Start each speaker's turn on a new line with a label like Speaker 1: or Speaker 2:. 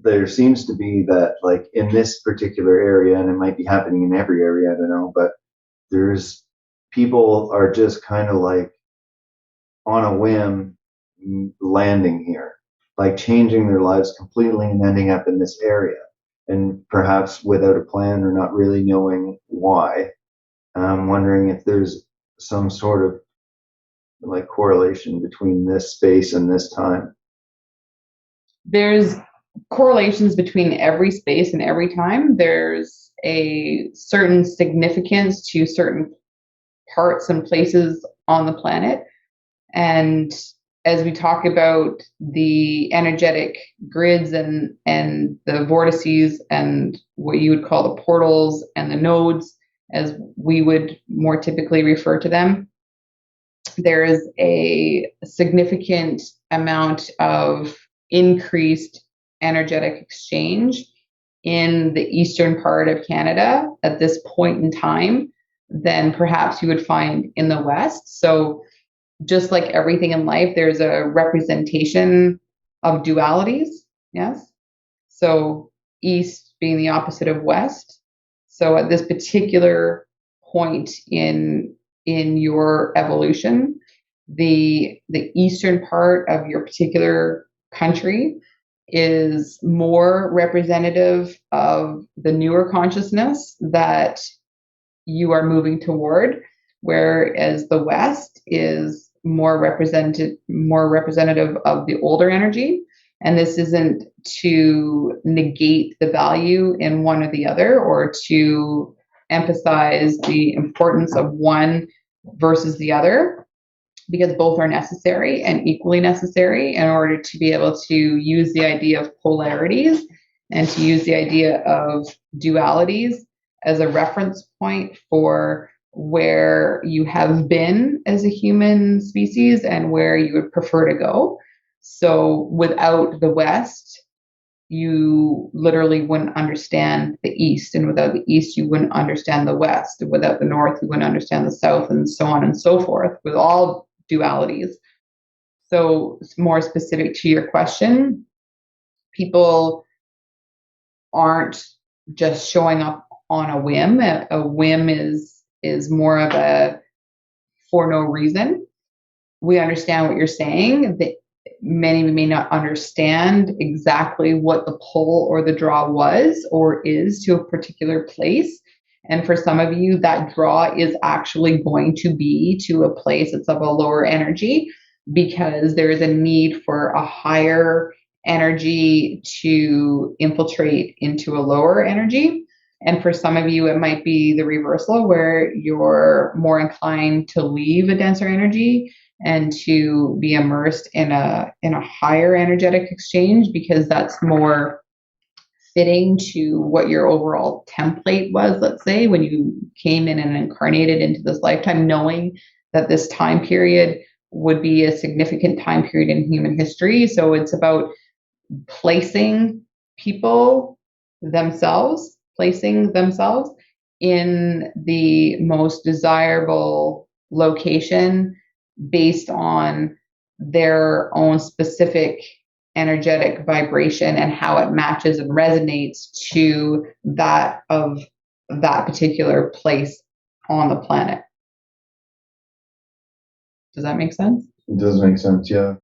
Speaker 1: there seems to be that, like, in this particular area, and it might be happening in every area, I don't know, but there's people are just kind of like on a whim landing here, like changing their lives completely and ending up in this area, and perhaps without a plan or not really knowing why. I'm wondering if there's some sort of like correlation between this space and this time.
Speaker 2: There's correlations between every space and every time. There's a certain significance to certain parts and places on the planet. And as we talk about the energetic grids and the vortices and what you would call the portals and the nodes, as we would more typically refer to them, there is a significant amount of increased energetic exchange in the eastern part of Canada at this point in time than perhaps you would find in the West. So just like everything in life, there's a representation of dualities. Yes. So east being the opposite of west. So at this particular point in your evolution, the eastern part of your particular country is more representative of the newer consciousness that you are moving toward, whereas the west is more representative of the older energy. And this isn't to negate the value in one or the other, or to emphasize the importance of one versus the other, because both are necessary and equally necessary in order to be able to use the idea of polarities and to use the idea of dualities as a reference point for where you have been as a human species and where you would prefer to go. So without the West, you literally wouldn't understand the East. And without the East, you wouldn't understand the West. And without the North, you wouldn't understand the South, and so on and so forth, with all dualities. So more specific to your question, people aren't just showing up on a whim. A whim is more of a for no reason. We understand what you're saying. That many may not understand exactly what the pull or the draw was or is to a particular place. And for some of you, that draw is actually going to be to a place that's of a lower energy, because there is a need for a higher energy to infiltrate into a lower energy. And for some of you, it might be the reversal, where you're more inclined to leave a denser energy and to be immersed in a higher energetic exchange, because that's more fitting to what your overall template was, let's say, when you came in and incarnated into this lifetime, knowing that this time period would be a significant time period in human history. So it's about placing themselves in the most desirable location based on their own specific energetic vibration and how it matches and resonates to that of that particular place on the planet. Does that make sense?
Speaker 1: It does make sense, yeah.